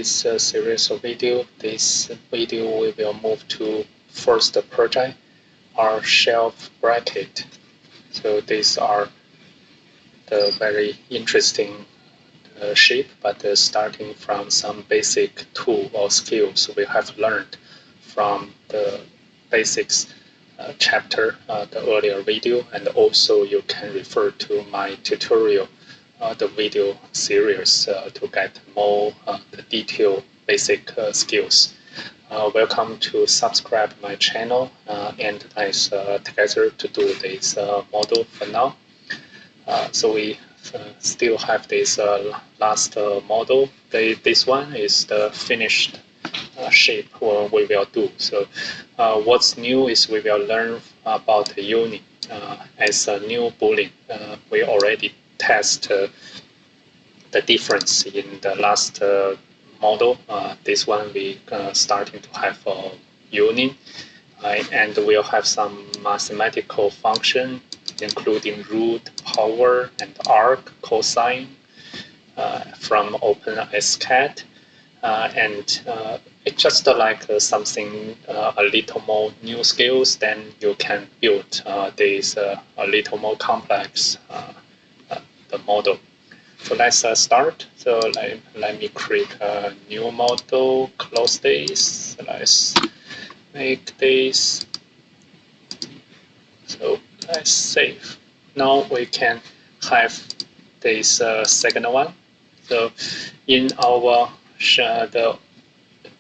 this series of video. This video we will move to first project, our shelf bracket. So these are the very interesting shape, but starting from some basic tool or skills we have learned from the basics chapter, the earlier video, and also you can refer to my tutorial, the video series to get more the detailed basic skills. Welcome to subscribe my channel and let's together to do this model for now. So we still have this last model. This one is the finished shape we will do. So what's new is we will learn about the unit as a new boolean. We already test the difference in the last model. This one we starting to have a unit, and we'll have some mathematical function including root, power, and arc, cosine from OpenSCAD. And it's just like something a little more new skills, then you can build this a little more complex the model. So let's start. So let me create a new model, close this. Let's make this. So let's save. Now we can have this second one. So in our the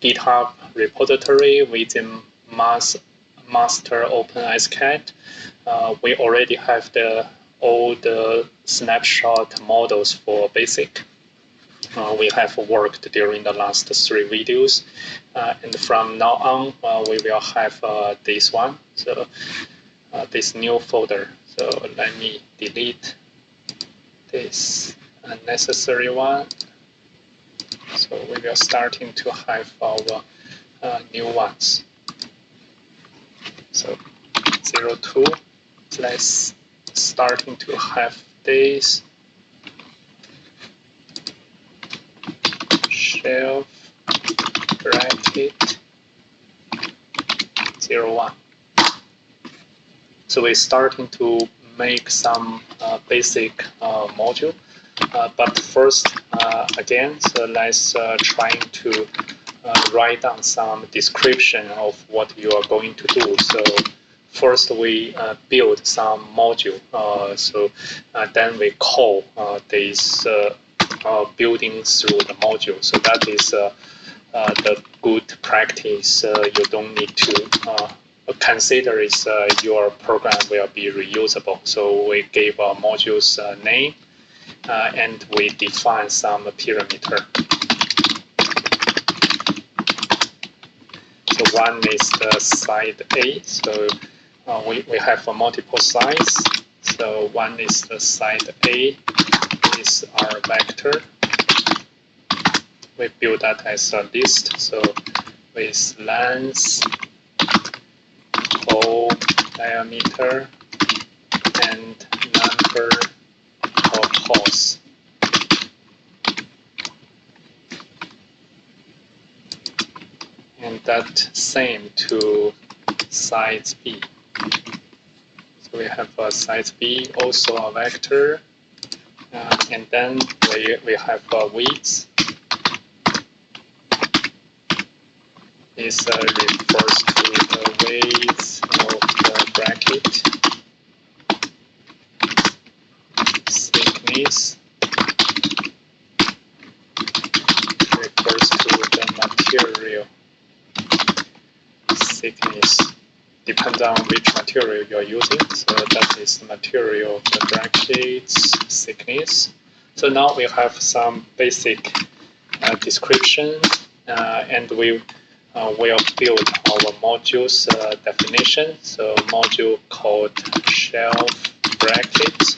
GitHub repository within master OpenSCAD, we already have all the snapshot models for basic. We have worked during the last 3 videos, and from now on we will have this one. So this new folder. So let me delete this unnecessary one. So we will starting to have our new ones. So 02. Let's starting to have this shelf bracket 01. So we're starting to make some basic module, but first again, so let's trying to write down some description of what you are going to do. So first we build some module, so then we call this building through the module. So that is the good practice. You don't need to consider is your program will be reusable. So we gave a module's name and we define some parameter. So one is the side A. So we have a multiple sides. So one is the side A is our vector. We build that as a list. So with length, hole, diameter, and number of holes. And that same to size B. So we have a size B, also a vector, and then we have a width. This refers to the width of the bracket. Thickness refers to the material thickness. Depends on which material you are using. So that is the material of the bracket's thickness. So now we have some basic description, and we will build our module's definition. So module called shelf bracket.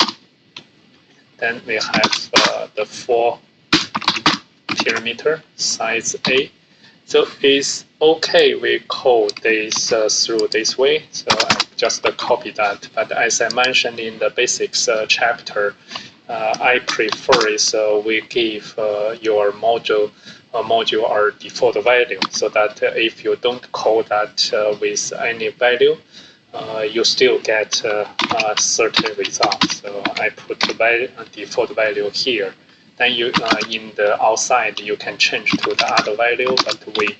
Then we have the 4 parameter size A. So it's okay we code this through this way. So I just copy that. But as I mentioned in the basics chapter, I prefer is we give your module our default value, so that if you don't call that with any value, you still get a certain result. So I put the default value here. Then you in the outside you can change to the other value, but we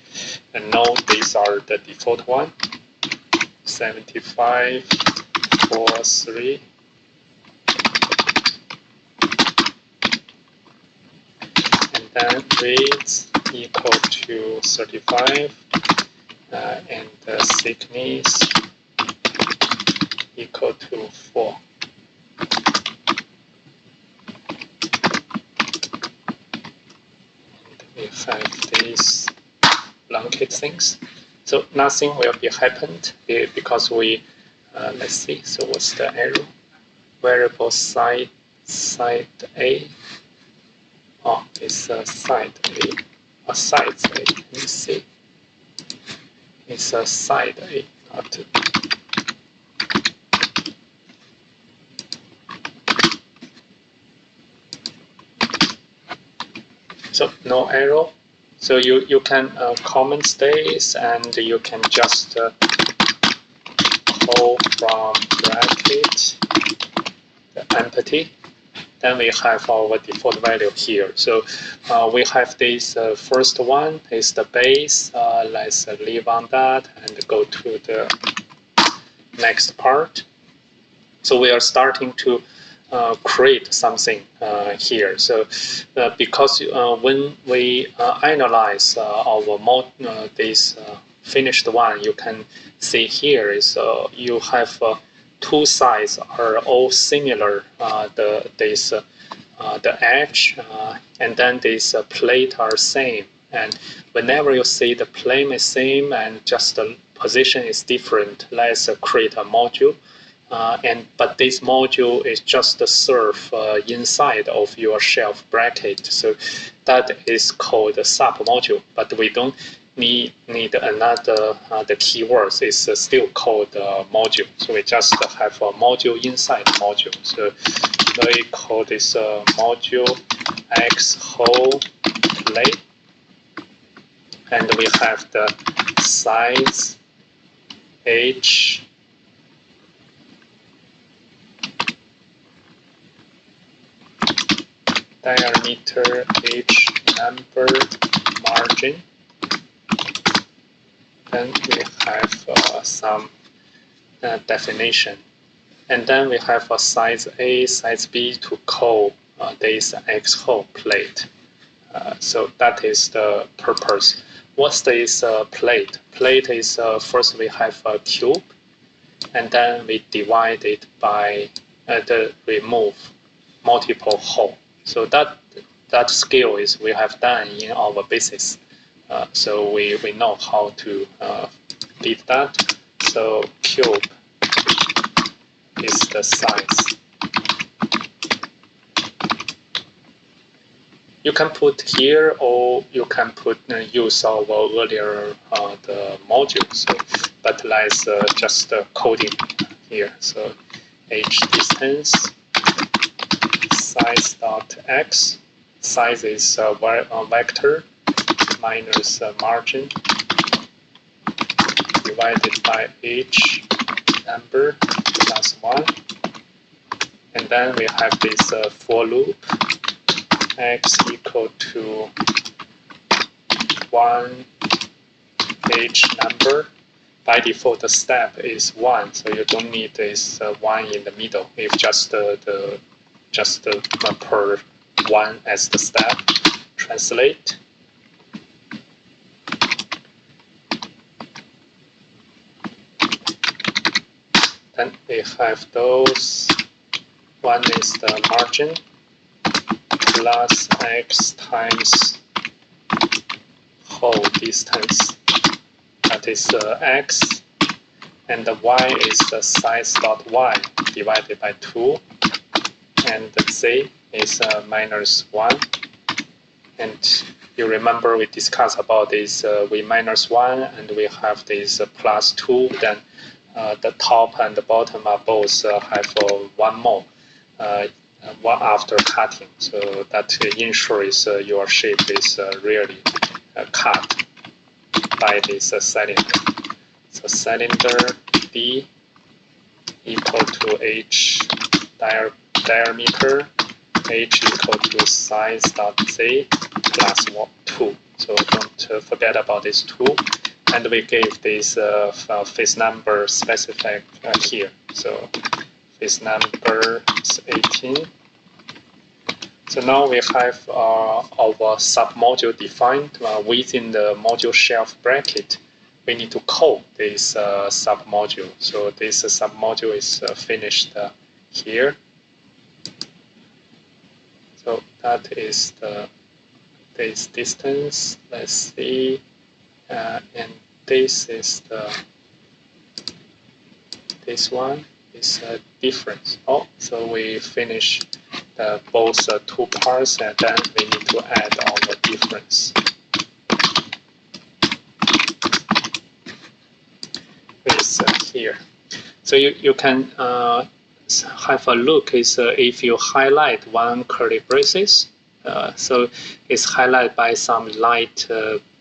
know these are the default one. 7543. And then width equal to 35, and the thickness equal to 4. And we have these blanket things. So nothing will be happened because we, let's see, so what's the arrow? Variable side A. Oh, it's side A, or sides A, let me see. It's a side A, not so no arrow. So you can comment this, and you can just call from bracket the empty. Then we have our default value here. So we have this first one is the base. Let's leave on that and go to the next part. So we are starting to create something here. So because when we analyze our this finished one, you can see here is you have two sides are all similar. The edge and then this plate are same. And whenever you see the plane is same and just the position is different, let's create a module. But this module is just serve inside of your shelf bracket, so that is called a sub module. But we don't need another the keywords is still called module. So we just have a module inside module. So we call this module X whole plate, and we have the size H. Diameter H number margin. Then we have some definition. And then we have a size A, size B to call this X whole plate. So that is the purpose. What's this plate? Plate is first we have a cube, and then we divide it by remove multiple hole. So that skill is we have done in our basis. So we know how to did that. So cube is the size. You can put here, or you can put use our earlier the module. So, but let's just coding here. So H distance. Size dot x, size is a vector minus margin divided by h number plus 1, and then we have this for loop x equal to 1 h number. By default, the step is 1, so you don't need this 1 in the middle. If just per 1 as the step. Translate. Then we have those. One is the margin plus x times whole distance. That is x. And the y is the size dot y divided by 2. And the z is minus 1. And you remember we discussed about this, we minus 1 and we have this plus 2. Then the top and the bottom are both have 1 more. after cutting, so that ensures your shape is really cut by this cylinder. So cylinder D equal to h diameter, h equal to size dot z plus 2. So don't forget about this 2. And we gave this phase number specified here. So phase number is 18. So now we have our submodule defined within the module shelf bracket. We need to code this submodule. So this submodule is finished here. So that is this distance. Let's see, and this is this one is a difference. Oh, so we finish both two parts, and then we need to add all the difference. Is here. So you can have a look. Is if you highlight one curly braces, so it's highlighted by some light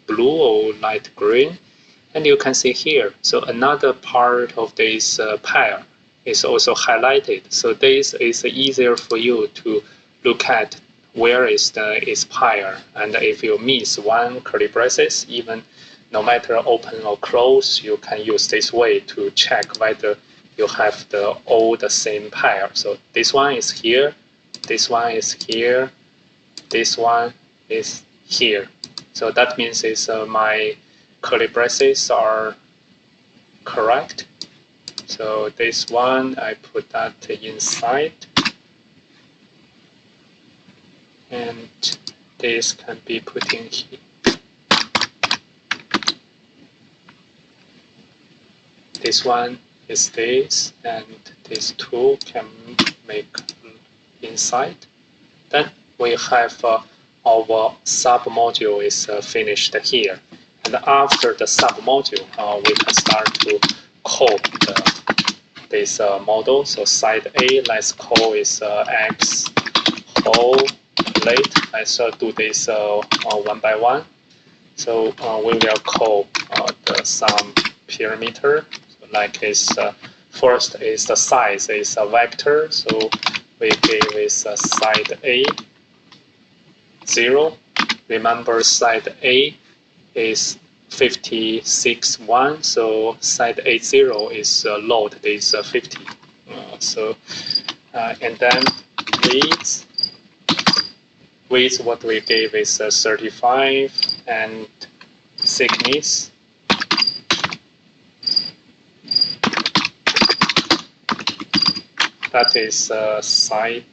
blue or light green, and you can see here. So another part of this pair is also highlighted. So this is easier for you to look at where is its pair, and if you miss one curly braces, even no matter open or close, you can use this way to check whether you have all the same pair. So this one is here, this one is here, this one is here. So that means my curly braces are correct. So this one, I put that inside, and this can be put in here. This one is this, and these two can make inside. Then we have our submodule is finished here. And after the submodule, we can start to code this model. So side A, let's call is X whole plate. Let's do this one by one. So we will call some parameter. Like is first is the size is a vector, so we give is side A 0. Remember side A is 56.1, so side A0 is load is 50. And then width what we gave is 35, and thickness that is side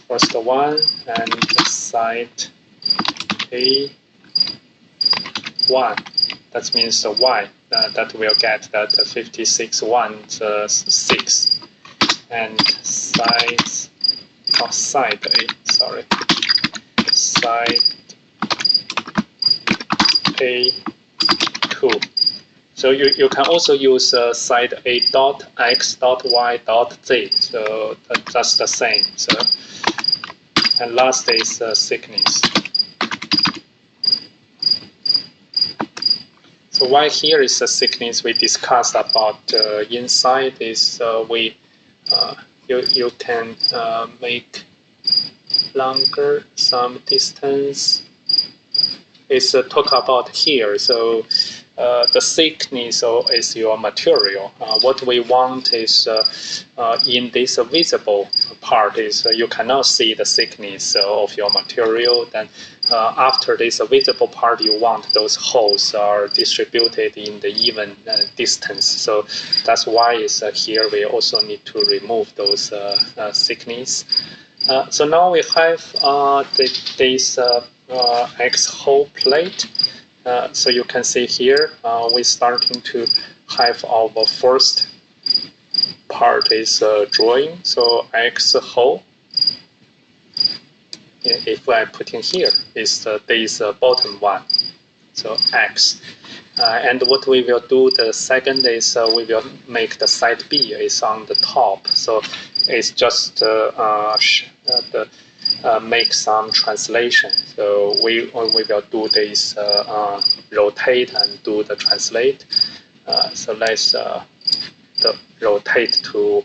first one, and side A1. That means the Y that will get that 56.1/6, and side A, side A2. So you can also use side A dot X dot Y dot Z. So that's the same. So, and last is thickness. So why here is the thickness we discussed about inside is you can make longer some distance. It's talk about here. So the thickness is your material. What we want is in this visible part is you cannot see the thickness of your material. Then after this visible part, you want those holes are distributed in the even distance. So that's why is here we also need to remove those thickness. So now we have this X whole plate. So you can see here we're starting to have our first part is drawing. So X whole. If I put in here is this bottom one. So X, And what we will do, the second is we will make the side B is on the top. So it's just make some translation. So we will do this rotate and do the translate. So let's rotate to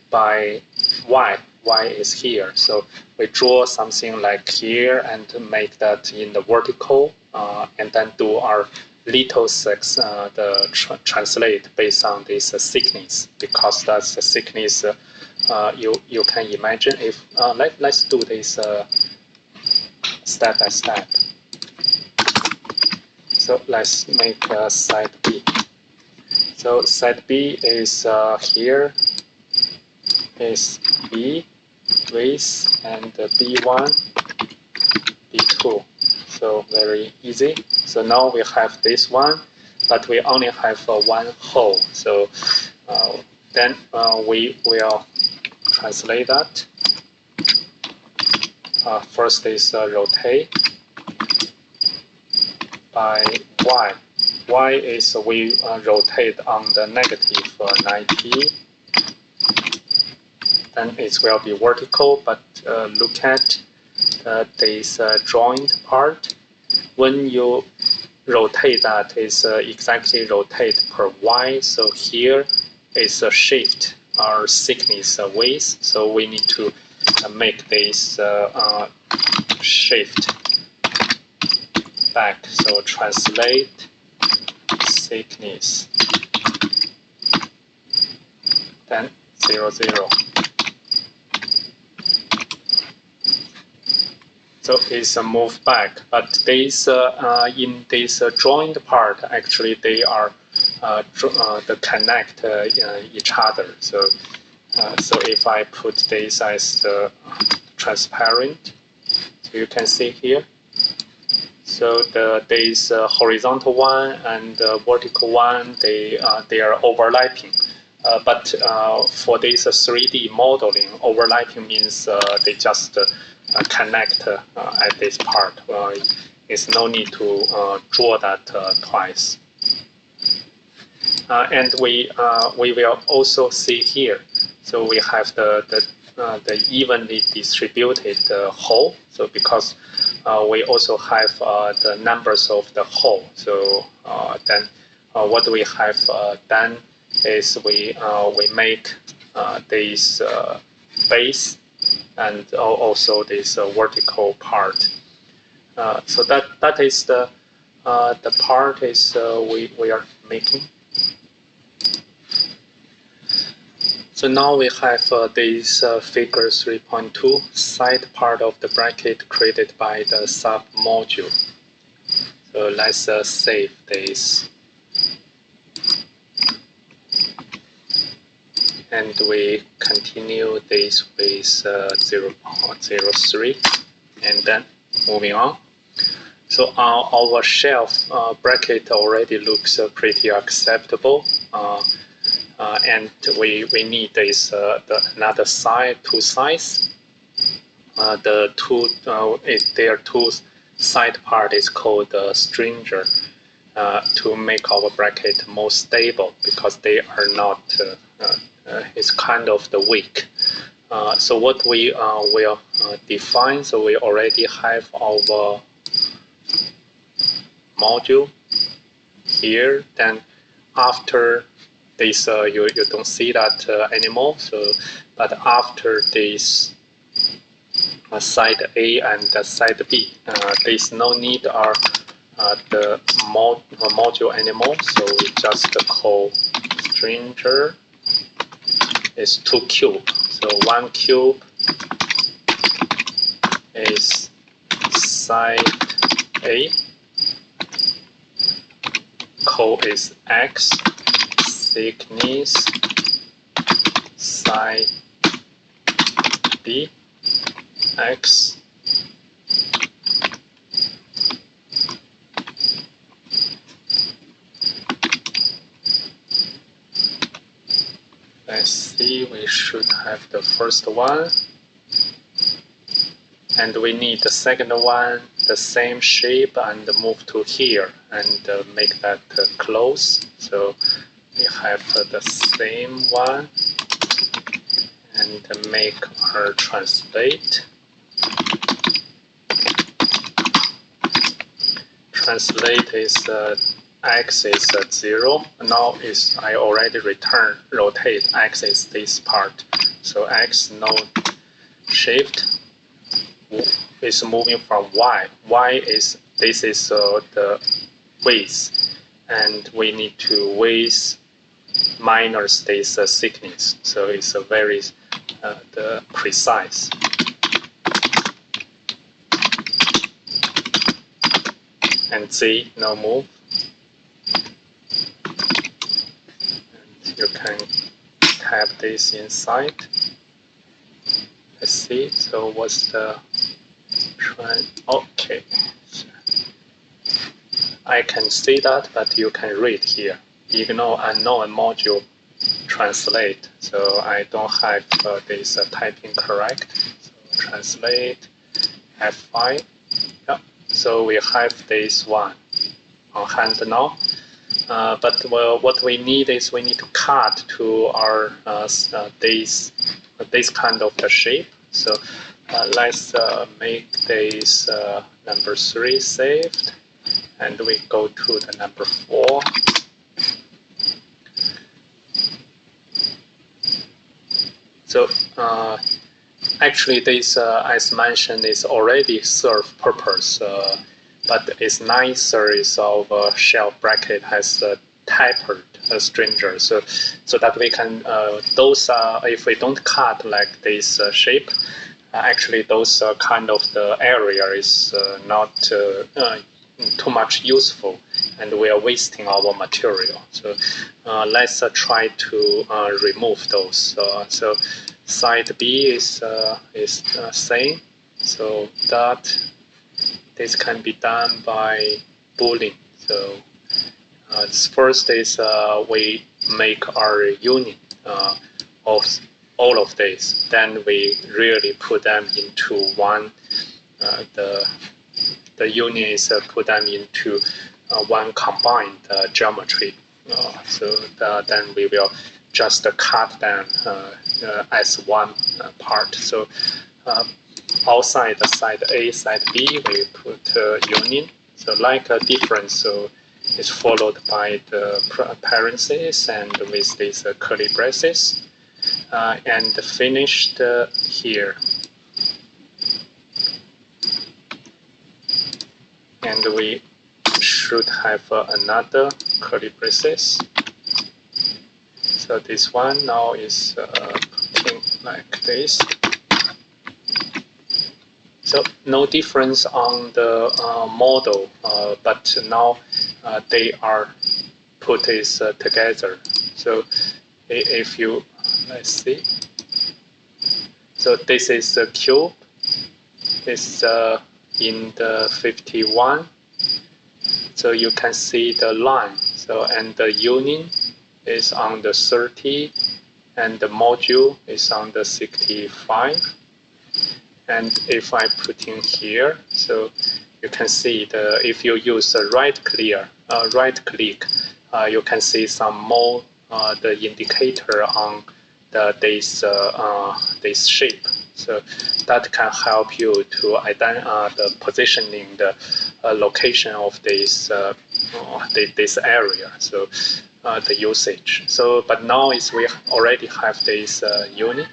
by Y. Y is here. So we draw something like here and make that in the vertical, and then do our little six, the translate based on this thickness, because that's the thickness. You can imagine if let's do this step by step. So let's make side B. So side B is here is B width and B1, B2. So very easy. So now we have this one, but we only have one hole. So then we will translate that. First is rotate by Y. Y is we rotate on the negative 90. Then it will be vertical, but look at this joint part. When you rotate that, it's exactly rotate per Y. So here is a shift or thickness width. So we need to make this shift back. So translate thickness, then 0, 0. So it's a move back, but these in this joint part, actually they are the connect each other. So so if I put this as transparent, so you can see here. So this horizontal one and the vertical one, they are overlapping. But for this 3D modeling, overlapping means they just connect at this part. It's no need to draw that twice. And we will also see here. So we have the evenly distributed hole. So because we also have the numbers of the hole. So then what we have done is we make this base and also this vertical part. So that is the part is we are making. So now we have this figure 3.2 side part of the bracket created by the sub module. So let's save this. And we continue this with 0.03, and then moving on. So our shelf bracket already looks pretty acceptable, and we need this another side, two sides. Their two side part is called stringer to make our bracket more stable, because they are not. It's kind of the weak. So what we will define, so we already have our module here. Then after this, you don't see that anymore. So, but after this side A and the side B, there's no need of the module anymore. So we just call stringer is 2 cube. So 1 cube is side A, code is X, thickness side B, X. Let's see, we should have the first one. And we need the second one, the same shape, and move to here and make that close. So we have the same one and make her translate. Translate is x is 0. Now is I already rotate x is this part. So x node shift is moving from y. Y is this is the width, and we need to width minus this thickness. So it's a very the precise. And Z now move. And you can tap this inside. Let's see. So what's the trend? Okay. I can see that, but you can read here. Ignore unknown module translate. So I don't have this typing correct. So translate F5. Yeah. So we have this one on hand now. But what we need is we need to cut to our this kind of the shape. So let's make this number 3 saved, and we go to the number 4. So actually this, as mentioned, is already serve purpose, but it's nicer is of shelf bracket has tapered stringer, so that we can those if we don't cut like this shape, actually those kind of the area is not too much useful, and we are wasting our material. So let's try to remove those. So side B is same. So that this can be done by Boolean. So first is we make our union of all of this. Then we really put them into one. The union is put them into one combined geometry. So then we will just cut them as one part. So outside the side A, side B, we put union. So like a difference, so it's followed by the parentheses and with these curly braces, and finished here. And we should have another curly braces. So this one now is putting like this. So no difference on the model, but now they are put is together. So if you, let's see. So this is the cube. It's in the 51. So you can see the line. So and the union is on the 30, and the module is on the 65. And if I put in here, so you can see if you use the right click, you can see some more the indicator on this shape. So that can help you to identify the positioning, the location of this area. So the usage. So but now is we already have this unit.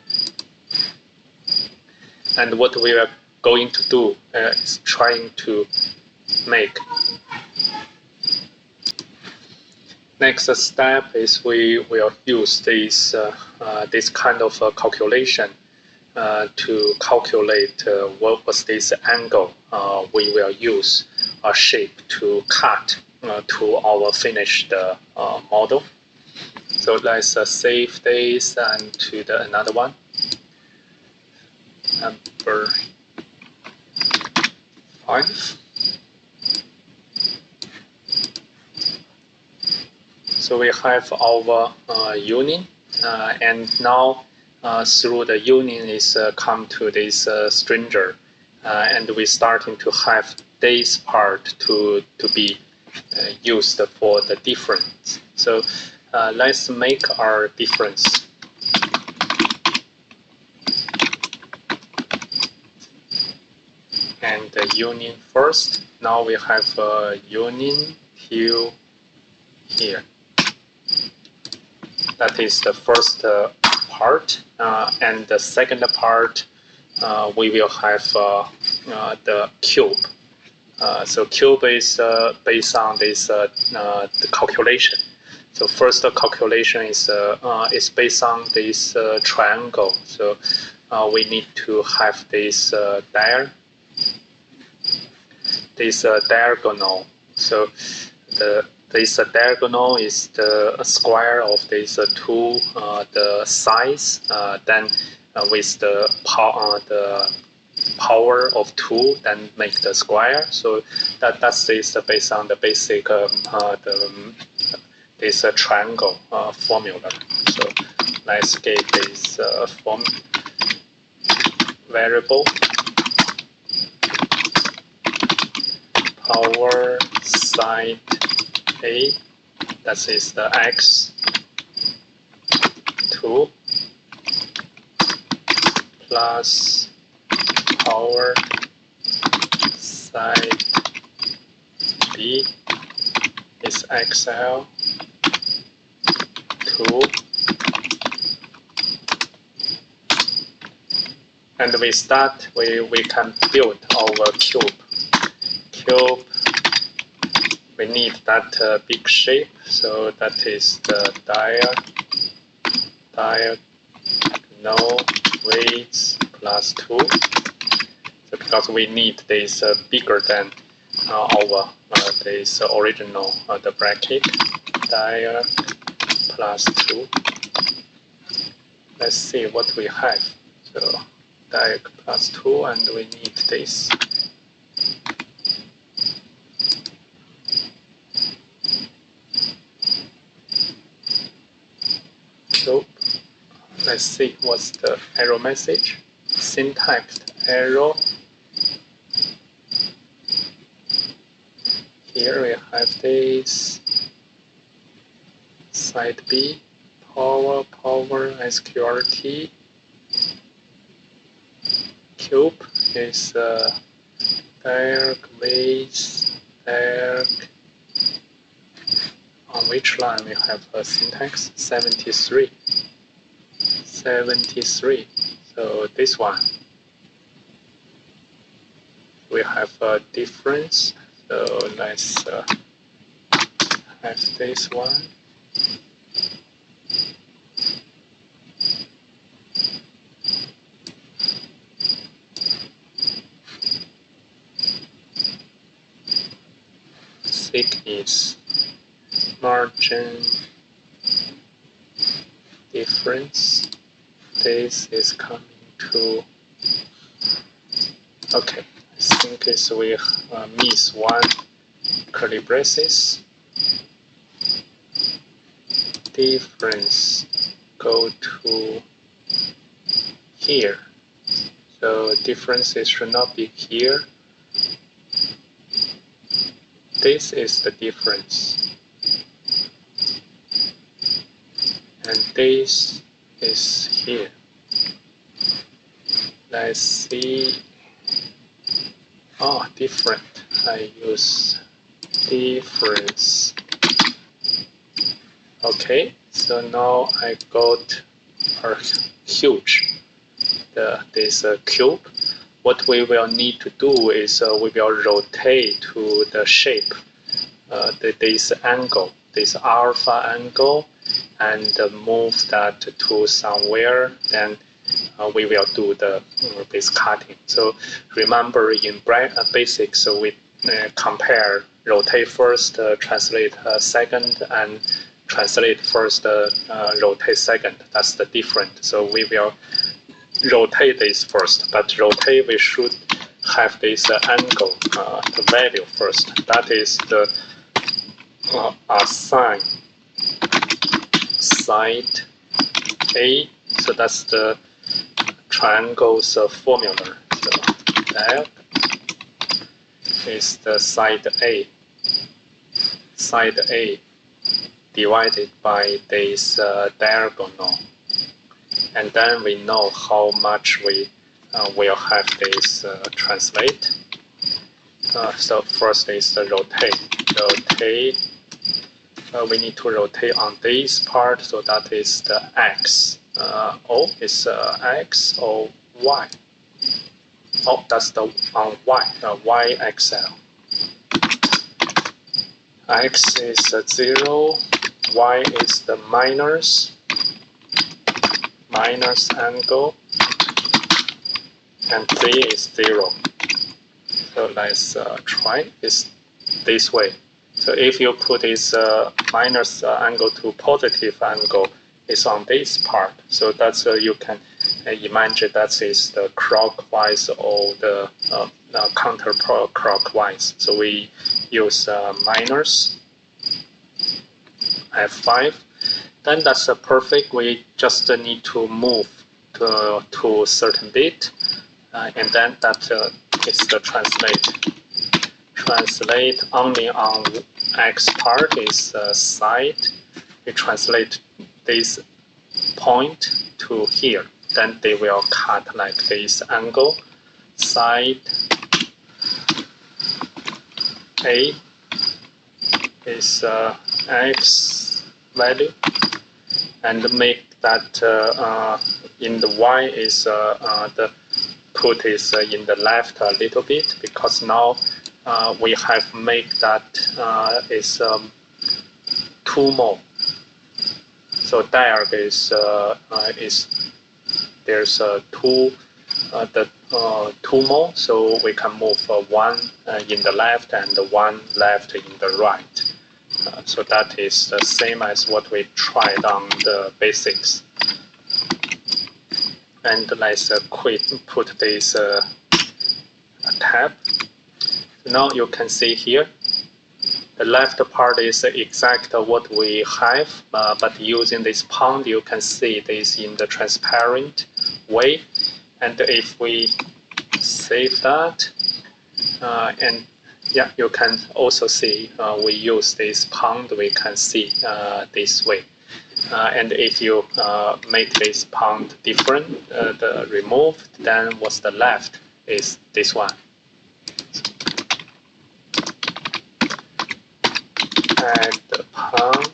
And what we are going to do is trying to make. Next step is we will use this kind of calculation to calculate what was this angle we will use a shape to cut to our finished model. So let's save this and to the another one. Number 5. So we have our union, and now through the union is come to this stringer, and we're starting to have this part to be used for the difference. So let's make our difference. And the union first. Now we have a union till here. That is the first part, and the second part we will have the cube. So cube is based on this the calculation. So first calculation is based on this triangle. So we need to have this diagonal. So this diagonal is the square of these two the sides. Then with the power of 2, then make the square. So that's this based on the basic this triangle formula. So let's get this variable power side A, that is the x 2 plus power side B is XL 2, and with that we can build our cube. We need that big shape, so that is the diagonal weights plus 2. So because we need this bigger than our this original the bracket, diag plus 2. Let's see what we have. So diag plus 2, and we need this. So let's see what's the error message. Syntax error. Here we have this side B, power SQRT. Cube is diag weights diag. On which line we have a syntax 73. So this one we have a difference. So let's have this one. Thickness, margin difference. This is coming to, okay, I think it's we miss one curly braces. Difference go to here. So differences should not be here. This is the difference. And this is here. Let's see. Oh, different. I use difference. Okay, so now I got a huge this cube. What we will need to do is we will rotate to the shape, this angle, this alpha angle, and move that to somewhere. Then we will do this cutting. So remember, in basics, we compare rotate first, translate second, and translate first, rotate second. That's the difference. So we will rotate this first, but rotate we should have this angle, the value first. That is the assign side A. So that's the triangle's formula. So diag is the side A. Side A divided by this diagonal. And then we know how much we will have this translate. So first is the rotate. We need to rotate on this part, so that is the X. O is X or Y. Oh, that's the on Y, Y XL. X is 0, Y is the minus angle, and Z is 0. So let's try this way. So if you put this minus angle to positive angle, it's on this part. So that's you can imagine that is the clockwise or the counterclockwise. So we use minus F5. Then that's perfect. We just need to move to a certain bit, and then that is the translate. Translate only on X part is side. We translate this point to here. Then they will cut like this angle. Side A is X value, and make that in the Y is the put is in the left a little bit, because now we have make that is 2 more. So diag is there's 2 2 more, so we can move 1 in the left and 1 left in the right. So that is the same as what we tried on the basics. And let's put this tab. Now you can see here, the left part is exact what we have, but using this pound, you can see this in the transparent way. And if we save that, and yeah, you can also see we use this pound, we can see this way. And if you make this pound different, the removed, then what's the left is this one. Add the pound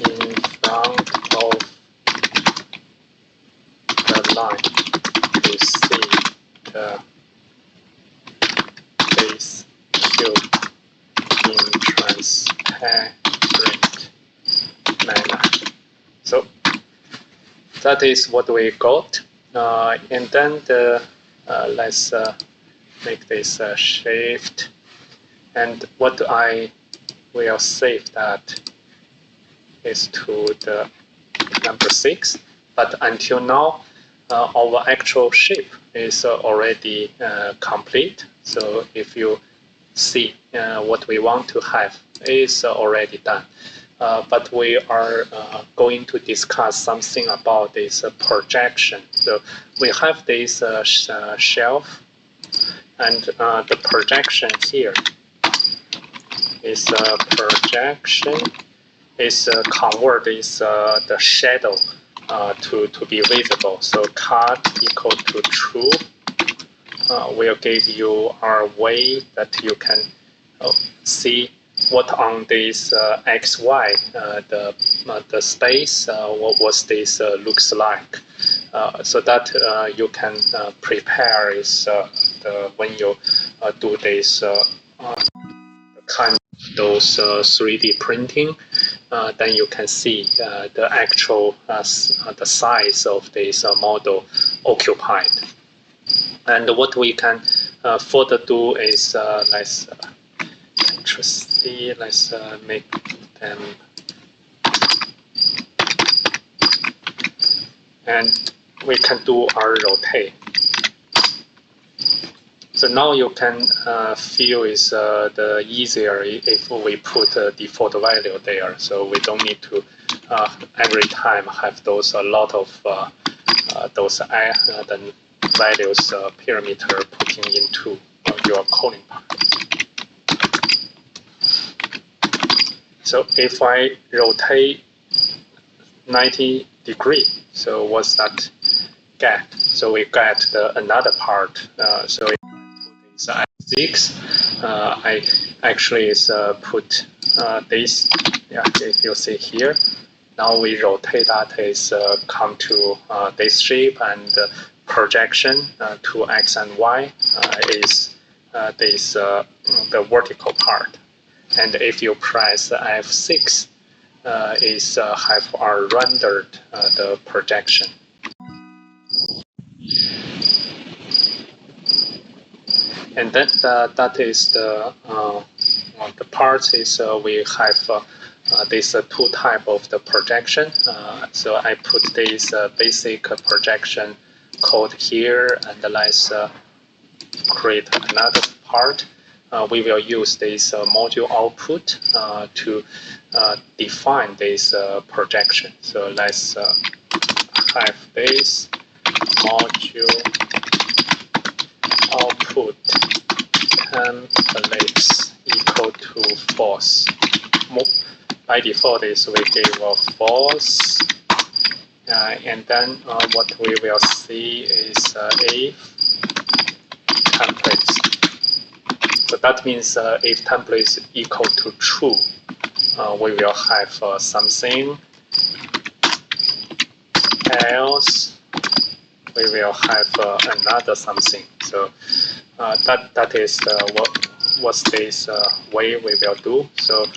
in front of the line to see the base cube in transparent manner. So that is what we got, and then the let's make this shift, and what I will save that is to the number 6. But until now, our actual shape is already complete. So if you see what we want to have is already done. But we are going to discuss something about this projection. So we have this shelf, and the projection here is projection is convert is the shadow to be visible. So cut equal to true will give you our way that you can see what on this XY the space what this looks like, so that you can prepare is when you do this kind of those 3D printing, then you can see the actual the size of this model occupied. And what we can further do is let's see, let's make them, and we can do our rotate. So now you can feel is the easier if we put a default value there. So we don't need to every time have those a lot of those the values parameter putting into your calling part. So if I rotate 90 degrees, so what's that get? So we get another part. So if I put this X6, I actually is put this. Yeah, if you see here, now we rotate that is come to this shape, and projection to X and Y is this the vertical part. And if you press F6, is have rendered the projection. And then that is the part is we have this two type of the projection. So I put this basic projection code here, and let's create another part. We will use this module output to define this projection. So let's have this module output templates equal to false. By default is we give a false, and then what we will see is if templates. So that means if templates equal to true, we will have something else. We will have another something. So that is what's this way we will do. So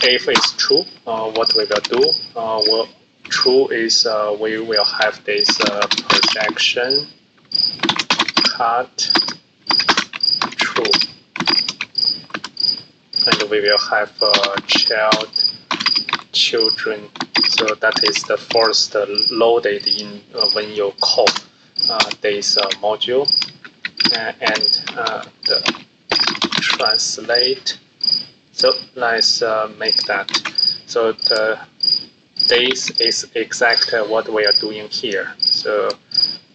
if it's true, what we will do? True is we will have this projection cut true, and we will have children. So that is the first loaded in when you call this module, and the translate. So let's make that. So this is exactly what we are doing here. So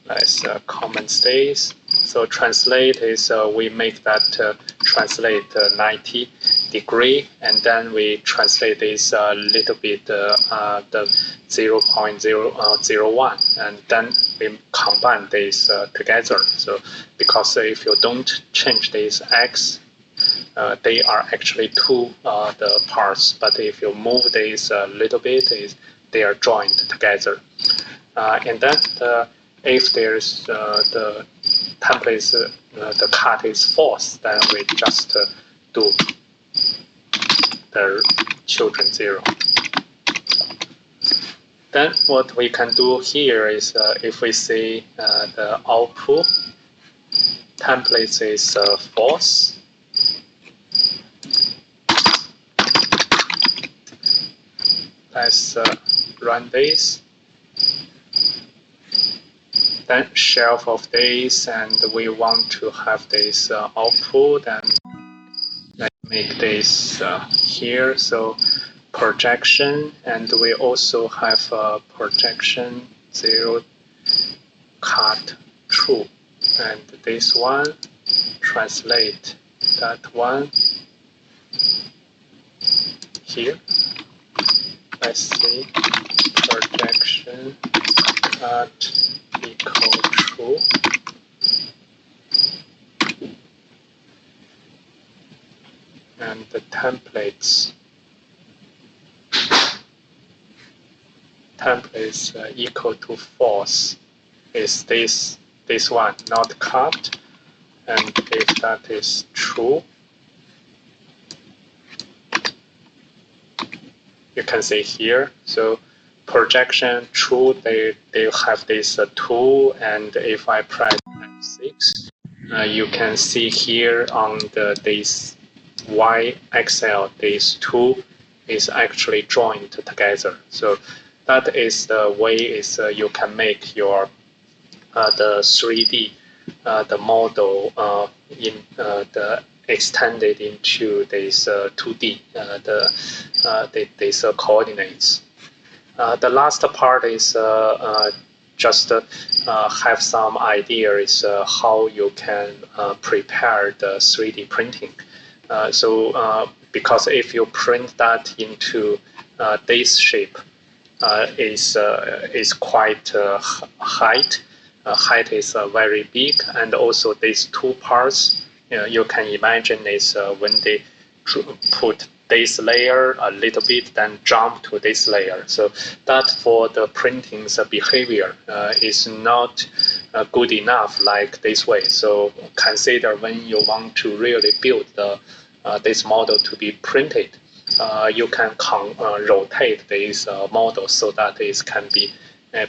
let's comment this. So translate is we make that translate 90 degree, and then we translate this a little bit the 0.001, and then we combine this together. So because if you don't change this X, they are actually two the parts, but if you move this a little bit, they are joined together. And then if there's the templates, the cut is false, then we just do the children 0. Then what we can do here is if we see the output templates is false, let's run this. Then shelf of this, and we want to have this output, and let's make this here. So projection, and we also have projection 0 cut true, and this one translate that one here. Let's see, projection cut equal true. And the templates equal to false is this one, not cut. And if that is true, you can see here. So projection true, they have this 2, and if I press F6, you can see here on this Y axle, this 2 is actually joined together. So that is the way is you can make your the 3D the model in the extended into this 2D these coordinates. The last part is just have some ideas how you can prepare the 3D printing. Because if you print that into this shape, is quite height. Height is very big, and also these two parts, you can imagine is when they put this layer a little bit, then jump to this layer. So that for the printing's behavior is not good enough like this way. So consider when you want to really build this model to be printed, you can rotate this model so that it can be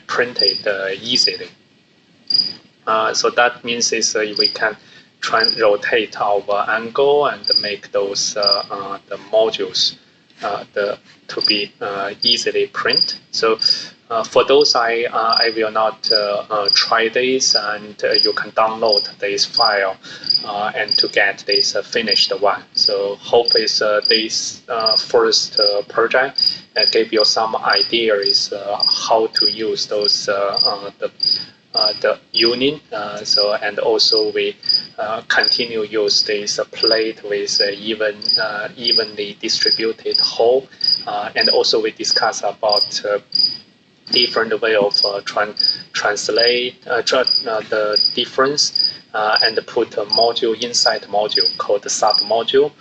printed easily. So that means we can try and rotate our angle and make those the modules to be easily print. So for those, I will not try this, and you can download this file and to get this finished one. So hope is this first project gave you some ideas how to use those the union. And also we continue use this plate with evenly distributed hole, and also we discuss about different way of translate the difference and put a module inside module called the submodule,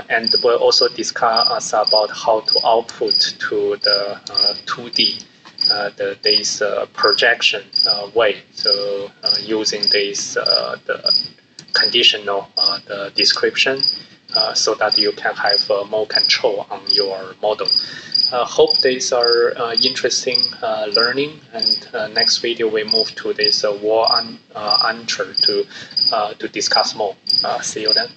and we'll also discuss about how to output to the 2D this projection way. So using this the conditional the description so that you can have more control on your model. Hope these are interesting learning, and next video we move to this wall answer to discuss more. See you then.